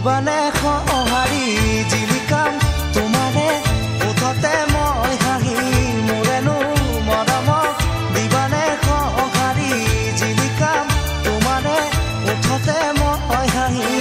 দিবানে সঁহাৰি জিলিকাম তোমাৰে ওঠতে মই হাঁহি মোৰেনো মৰমক দিবানে সঁহাৰি জিলিকাম তোমাৰে ওঠতে মই হাঁহি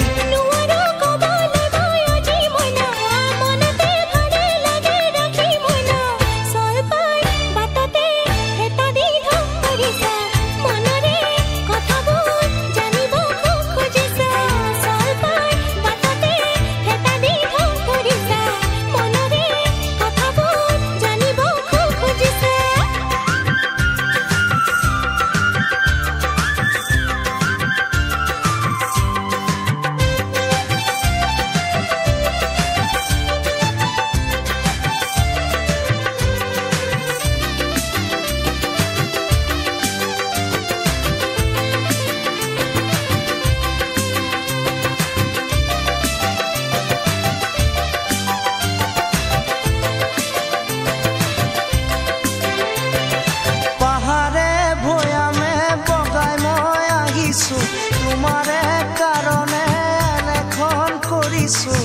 তোমাৰে কাৰণে এনেখন কৰিছো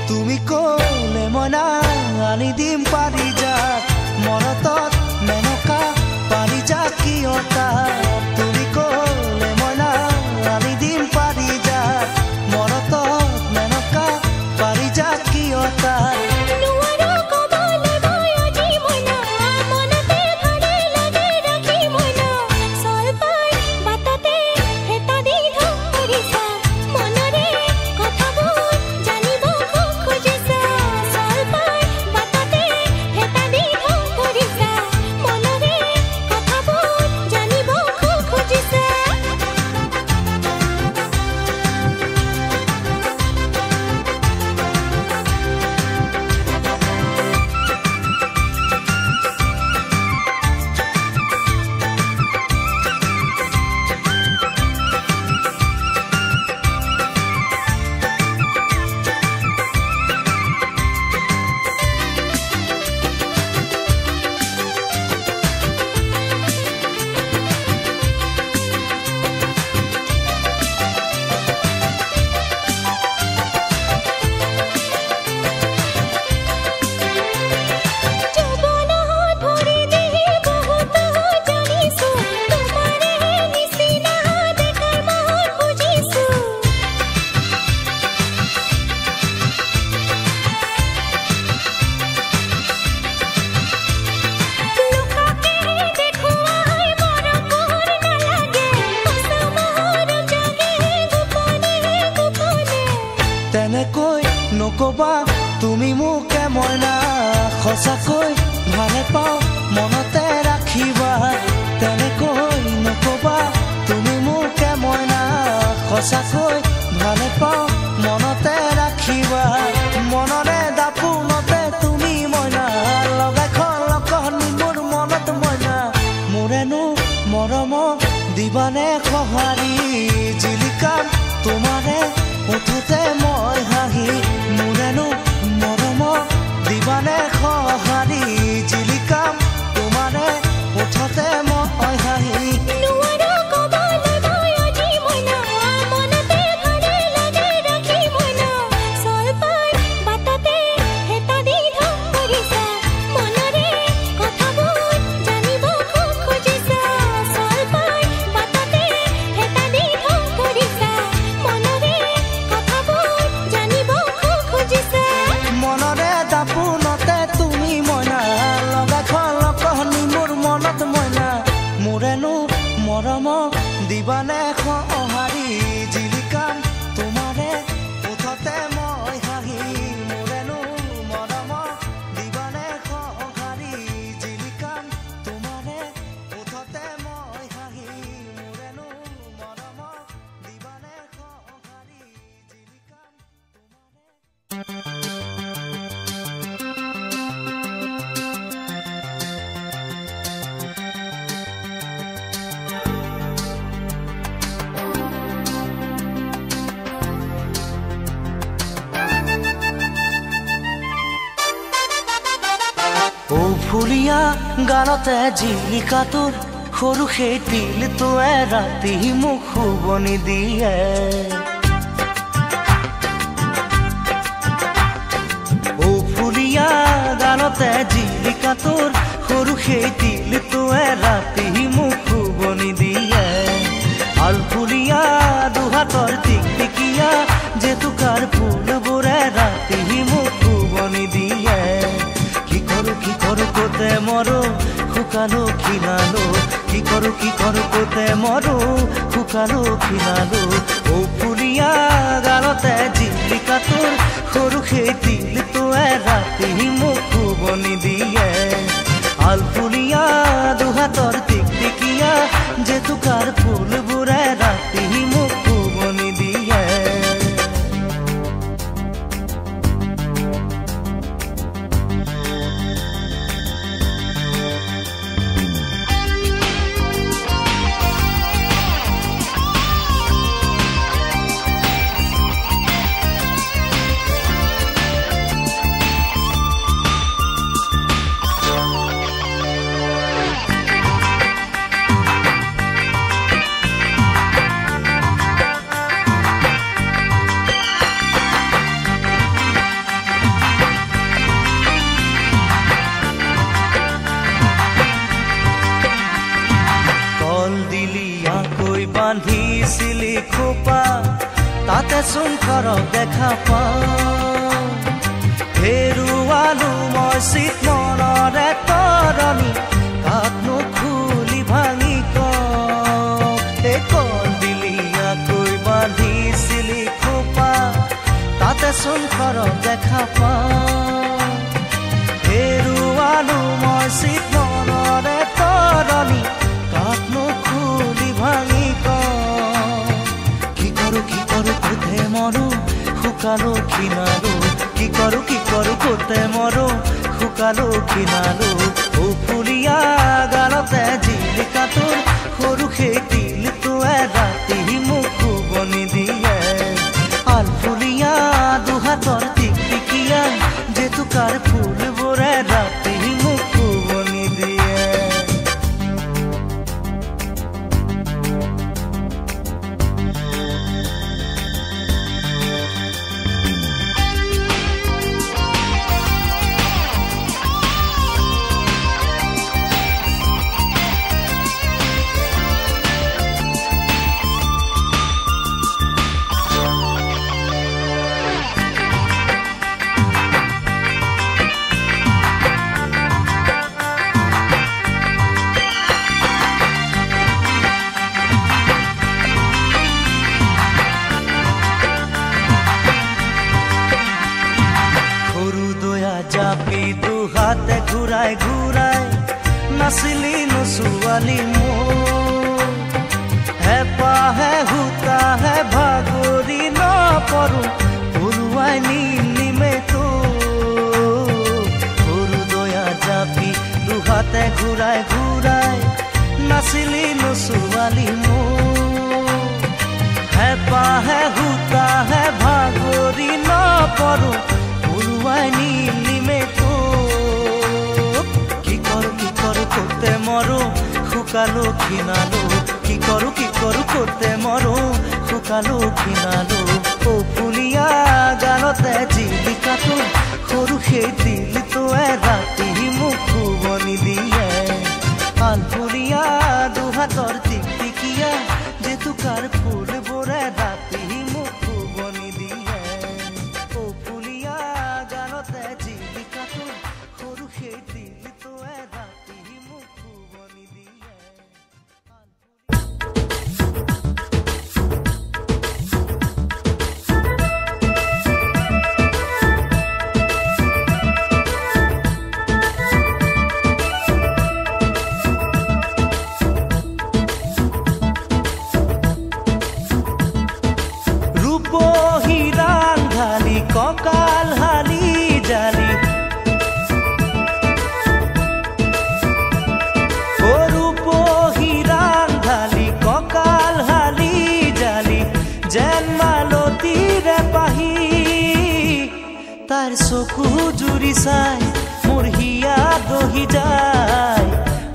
তুমি ক'লে মনা আনি দিম পাৰি যাক মৰতত মেনকা পাৰি যাক কিয়তা তেনেকৈ নকবা তুমি মোকে মইনা সঁচাকৈ ভালে পাওঁ মনতে ৰাখিবা তেনেকৈ নকবা তুমি মোকে মইনা সঁচাকৈ ভালে পাওঁ মনতে ৰাখিবা মনৰে দাপোনতে তুমি মইনা লগাই খলকনি মোৰ মনত মইনা মোৰেনো মৰমক দিবানে সঁহাৰি জিলিকাম তোমাৰে ওঠতে মই হাঁহি মোৰেনো মৰমক দিবানে সঁহাৰি জিলিকাম তোমাৰে ওঠতে মই হাঁহি মৰমক দিবানে সঁহাৰি জিলিকাম তোমাৰে ওঠতে মই হাঁহি মোৰেনো মৰমক দিবানে সঁহাৰি জিলিকাম তোমাৰে ওঠতে মই হাঁহি মোৰেনো মৰমক দিবানে সঁহাৰি জিলিকাম তোমাৰে ফুলিয়া গানতে জিলিকা তোৰ সৰু সেই তিলটোৱে ৰাতি মোক শুবনি দিয়ে ফুলিয়া গানতে জিলিকা তোৰ সৰু সেই তিলটোৱে ৰাতি মোক শুবনি দিয়ে আলফুলিয়া দুহাতৰ টিকটিকিয়া জেতুকাৰ ফুলবোৰে ৰাতি মোক শুবনি দিয়ে কি কৰো কোতে মৰো শুকালো খিনালো কি কৰো কোতে মৰো শুকালো খিনালো ফুলিয়া গানতে জিলিকা তোৰ সৰু সেই তিলটোৱে ৰাতি মোক শুবনি দিয়ে আলফুলিয়া দুহাতৰ টিকটিকিয়া জেতুকাৰ ফুলবোৰে ৰাতি মোক শুবনি দিয়ে বান্ধিছিলি খোপা তাতে চোন ঘৰক দেখা পাওঁ হেৰুৱালো মই চিত মনৰে তৰণি কাকনো খুলি ভাঙি কল দিলিয়াকৈ বান্ধিছিলি খোপা তাতে চোন ঘৰক দেখা পাওঁ হেৰুৱালো মই চিত মনৰে তৰণি কাকনো খুলি ভাঙি কি কৰো কোতে মৰো শুকালো খিনালো কি কৰো কোতে মৰো শুকালো খিনালো ফুলিয়া গানতে জিলিকা তোৰ সৰু সেই তিলটোৱে ৰাতি মোক শুবনি দিয়ে আলফুলিয়া দুহাতৰ টিকটিকিয়া জেতুকাৰ ফুলবোৰে ৰাতি মোক শুবনি দিয়ে জাপি দুহাতে ঘূৰাই ঘূৰাই নাচিলি নচুৱালি মোৰ হেঁপাহে হুতাহে ভাগৰি নপৰো পৰুৱাই নিমে তো সৰু দয়া জাপি দুহাতে ঘূৰাই ঘূৰাই নাচিলি নচুৱালি মোৰ হেঁপাহে হুতাহে ভাগৰি নপৰো নিমে তো কি কৰো কোতে মৰো শুকালো খিনালো কি কৰো কোতে মৰো শুকালো খিনালো ফুলিয়া গানতে জিলিকা তোৰ সৰু সেই তিলটোৱে ৰাতি মোক শুবনি দিয়ে আলফুলিয়া দুহাতৰ টিকটিকিয়া জেতুকাৰ ফুলবোৰে ৰাতি মোক শুবনি দিয়ে ফুলিয়া গানতে জিলিকা তোৰ সৰু সেই তিলটোৱে ৰাতি মোক শুবনি দিয়ে ককাল হালি জালি সৰু পহিৰাং ঢালি ককাল হালি জালি যেন মালতীৰে পাহি তাৰ চকু জুৰি চাই মোৰ হিয়া দহি যায়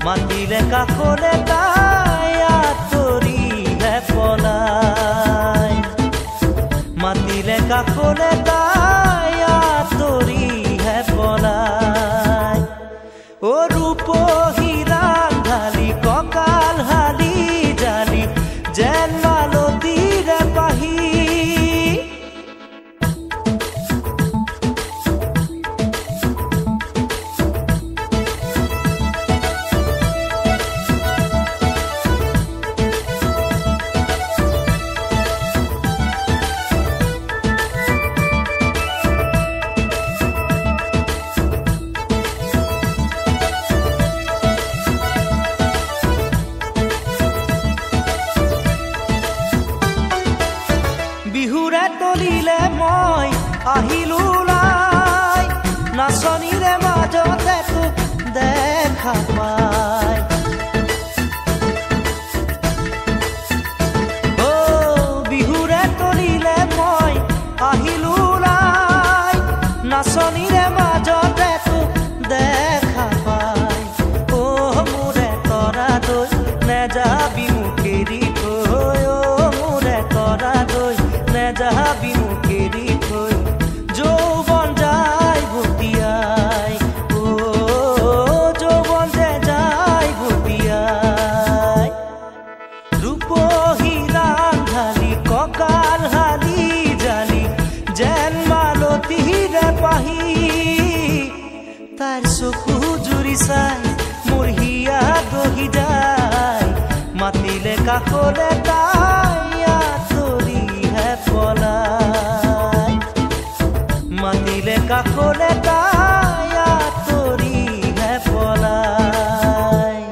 মাতিলে কাষলে তাই আঁতৰিহে পলায় মাতিলে কাষলে তাই আঁতৰিহে পলায় ও ৰূপহী ৰান্ধালি কঁকাল হালি জালি যেন মালতীৰে পাহি বিহুৰে তলিলে মই আহিলো লাই নাচনীৰে মাজতে তোক দেখা পাই ও বিহুৰে তলিলে মই আহিলো লাই নাচনীৰে মাজতে তোক দেখা পাই ও মোৰে তৰা দৈ নেযাবি মুখেৰি থৈ ও মোৰে তৰা দৈ নেযাবি মুখেৰি থৈ যৌৱন যায় ভটিয়াই ও যৌৱন যে যায় ভটিয়াই ৰূপহী ৰান্ধালি কঁকাল হালি জালি যেন মালতীৰে পাহি তাইৰ চকু জুৰি চাই মোৰ হিয়া দহি যায় মাতিলে কাষলে তাই আঁতৰিহে পলায় মাতিলে কাষলে তাই আঁতৰিহে পলায়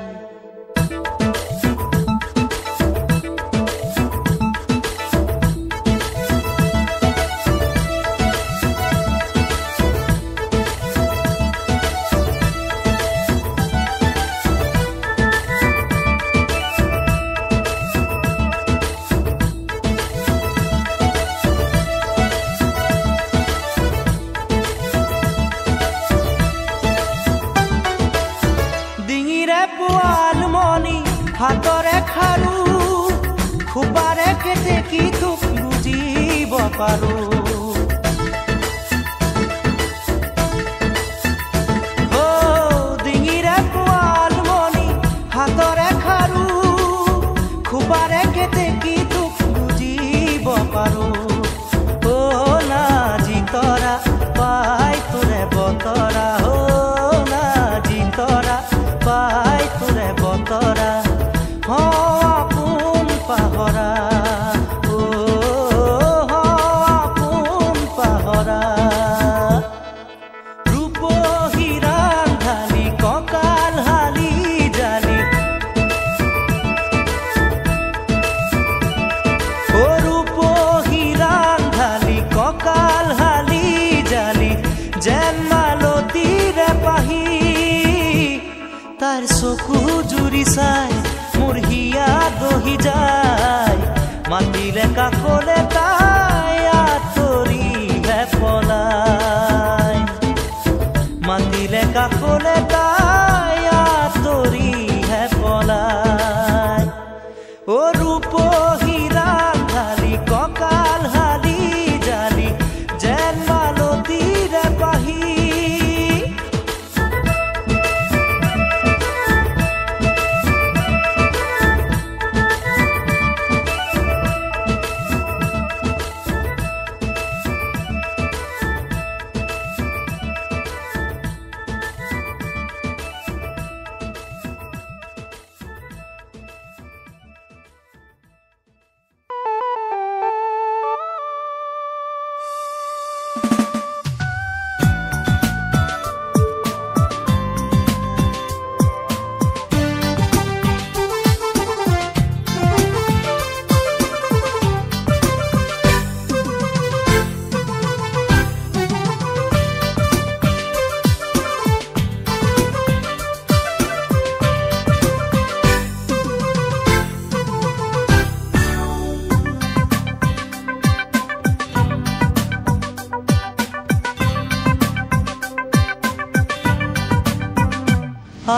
পোৱালমণি হাতৰে খাৰু খোপাৰে কেতেকী তোক বুজিব পাৰো ও ডিঙিৰে পোৱালমণি হাতৰে খাৰু খোপাৰে কেতেকী তোক বুজিব পাৰো ও নাজি তৰা পাই তোৰে বতৰা ও নাজি তৰা পাই তোৰে বতৰা আপোন পাহৰা ও আপোন পাহৰা ৰূপহী ৰান্ধালি কঁকাল হালি জালি ও ৰূপহী ৰান্ধালি কঁকাল হালি জালি যেন মালতীৰে পাহি তাইৰ চকু জুৰি চাই মোৰ হিয়া দহি যায় মাতিলে কাষলে তাই আঁতৰিহে পলায় মাতিলে কাষলে তাই আঁতৰিহে পলায় ও ৰূপহী ৰান্ধালি কঁকাল হালি জালি যেন মালতীৰে পাহি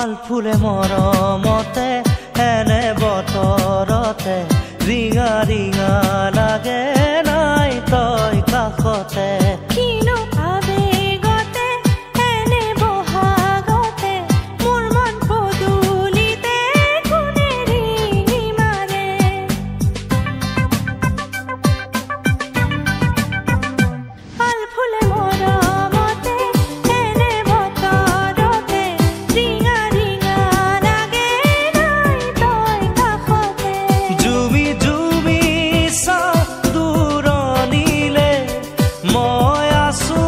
পাল ফুলে মৰমতে এনে বতৰতে ৰিঙা ৰিঙা লাগে নাই তই কাষতে কিনো আবেগতে এনে বহাগতে মোৰ মন পদূলিতে কোনে ৰিঙি মাৰে পাল ফুলে মৰমতে এনে বতৰতে ৰিঙা ৰিঙা লাগে নাই তই কাষতে জুমি জুমি চা দূৰণিলে মই আছো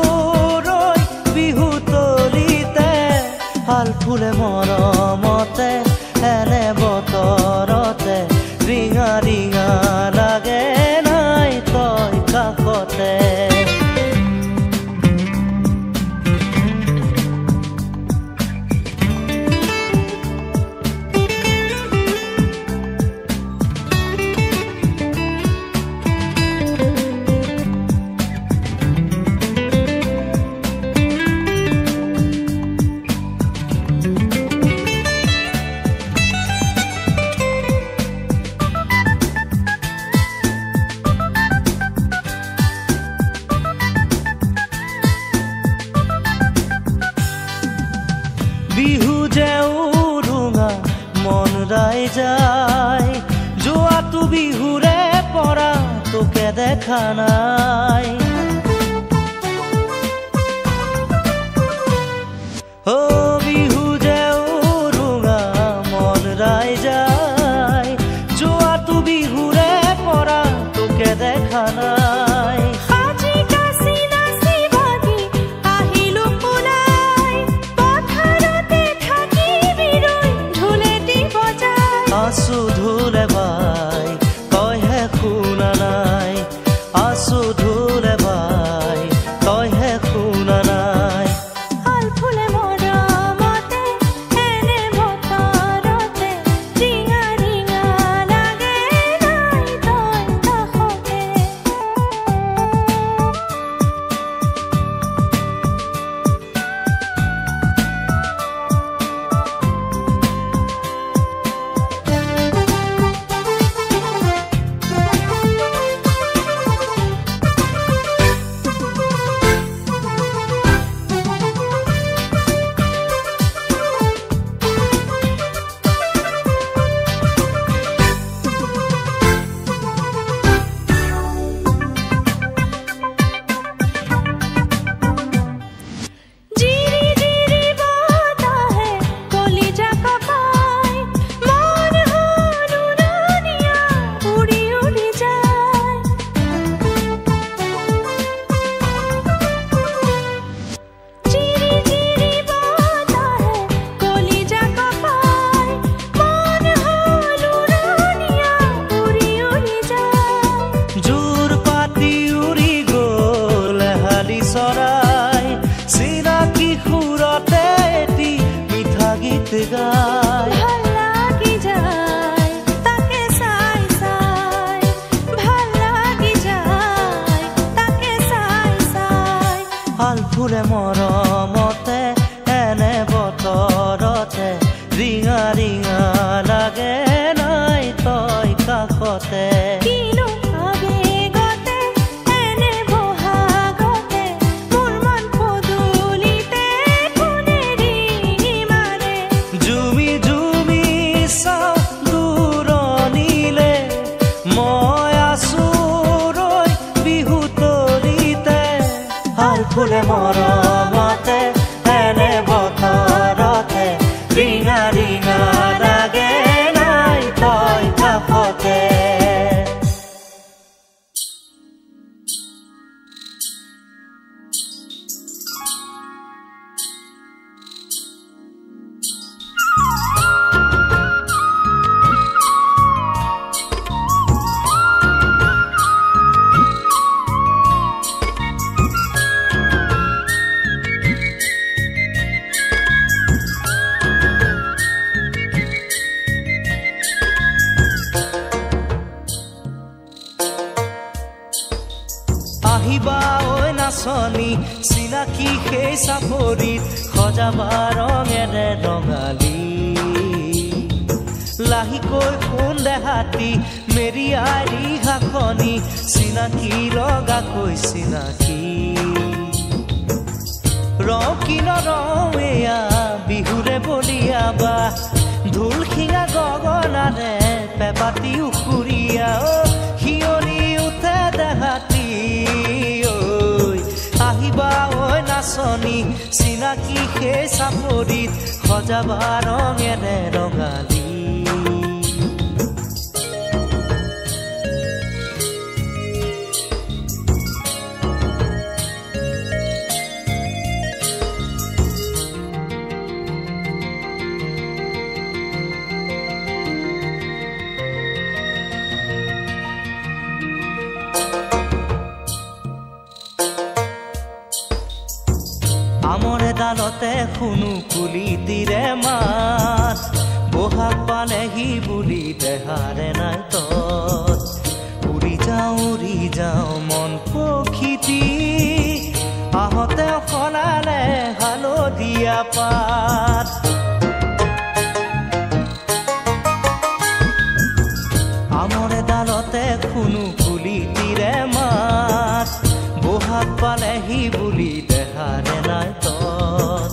ৰৈ বিহু তলিতে পাল ফুলে মৰমতে এনে বতৰতে ৰিঙা ৰিঙা লাগে নাই তই কাষতে বিহু যে উৰুঙা মন ৰাই যায় যোৱাটো বিহুৰে পৰা তোকে দেখা নাই অ বিহু যে উৰুঙা মন ৰাই যায় যোৱাটো বিহুৰে পৰা তোকে দেখা নাই আজি কাছি নাচি বাগি আহিলো ওলাই পথাৰতে থাকিবি ৰৈ ঢোলেটি বজাই আছো ঢোলে বাই তইহে শুনা নাই আছো ঢোলে বাই তইহে শুনা নাই পাল ফুলে মৰমতে এনে বতৰতে ৰিঙা ৰিঙা লাগে নাই তই কাষতে জিৰি জিৰি বতাহে কলিজা কঁপাই মন হ'ল উৰণীয়া উৰি উৰি যায় জিৰি জিৰি বতাহে কলিজা কঁপাই মন হ'ল উৰণীয়া উৰি উৰি যায় জোৰ পাতি উৰি গ'ল হালি চৰাই চিনাকি সুৰতে এটি মিঠা গীত গায় ভাল লাগি যায় তাকে চাই চাই ভাল লাগি যায় তাকে চাই চাই পাল ফুলে মৰমতে এনে বতৰতে ৰিঙা ৰিঙা লাগে নাই তই কাষতে কিনো আবেগতে এনে বহাগতে মোৰ মন পদূলিতে কোনে ৰিঙি মাৰে জুমি জুমি চা দূৰণিলে মই আছো ৰৈ বিহু তলিতে পাল ফুলে মৰমতে এনে বতৰতে ৰিঙা ৰিঙা লাগে নাই তই কাষতে আহিবা ঐ নাচনী চিনাকি সেই চাপৰিত সজাবা ৰঙেৰে ৰঙালী লাহিকৈ ফোন দেহাতি মেৰিয়াই ৰিহাখনি চিনাকি লগাকৈ চিনাকি ৰকি নৰৱেয়া বিহুৰে বলিয়াবা ঢোল শিঙা গগনাৰে পেপাতি উখুৰীয়া শিয়লি উঠে দেহাতি আহিবা ঐ নাচনী চিনাকি সেই চাপৰিত সজাবা ৰঙেৰে ৰঙালী আমৰে ডালতে শুনো কুলি তীৰে মাত বহাগ পালেহি বুলি দেহাৰে নাই তত উৰি যাওঁ মন পখিতি আহোঁতে সলালে হালধীয়া পাত আমৰে ডালতে শুনো কুলি তীৰে মাত বহাগ পালেহি বুলি দেহাৰে নাই তত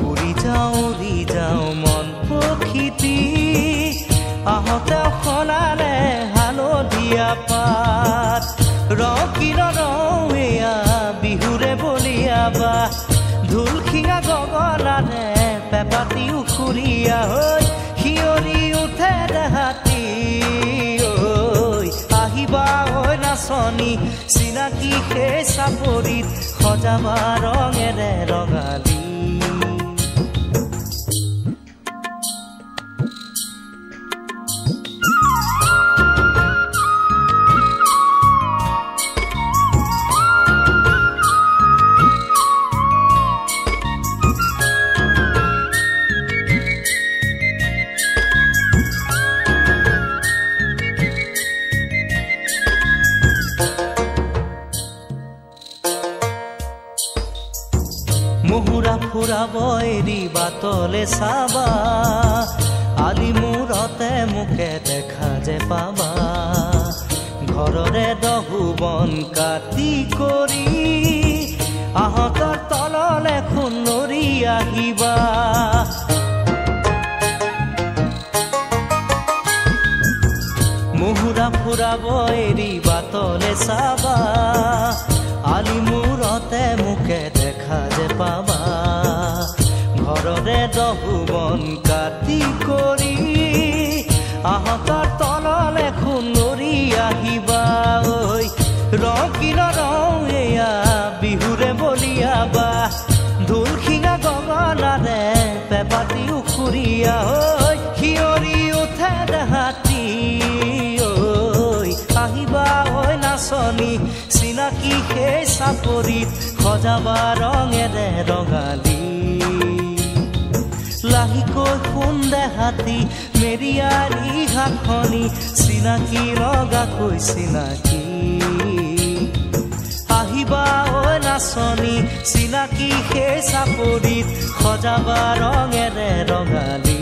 উৰি যাওঁ মন পখিতি আহোঁতে সলালে হালধীয়া পাত ৰকি নৰৱেয়া বিহুৰে বলিয়াবা ঢোল শিঙা গগনাৰে পেপাতি উখুৰীয়া হৈ শিয়লি উঠে দেহাতি আহিবা ঐ নাচনী চিনাকি সেই চাপৰিত সজাবা ৰঙেৰে ৰঙালী মুহুৰা ফুৰাব এৰি বাটলে চাবা আলি মূৰতে মুখে দেখা যে পাবা ঘৰৰে দহু বন কাটি কৰি আহঁতৰ তললে খুন্দৰি আহিবা মুহুৰা ফুৰাব এৰি বাটলে চাবা আলি মূৰতে মুখে দেখা যে পাবা ঘৰৰে দহু বন কাটি কৰি আহঁতৰ তললে খুন্দৰি আহিবা ঐ ৰকি নৰৱেয়া বিহুৰে বলিয়াবা ঢোল শিঙা গগনাৰে পেপাতি উখুৰীয়া হৈ শিয়লি উঠে দেহাতি আহিবা ঐ নাচনী চিনাকি সেই চাপৰিত সজাবা ৰঙেৰে ৰঙালী লাহিকৈ ফোন দেহাতি মেৰিয়াই ৰিহাখনি চিনাকি লগাকৈ চিনাকি আহিবা ঐ নাচনী চিনাকি সেই চাপৰিত সজাবা ৰঙেৰে ৰঙালী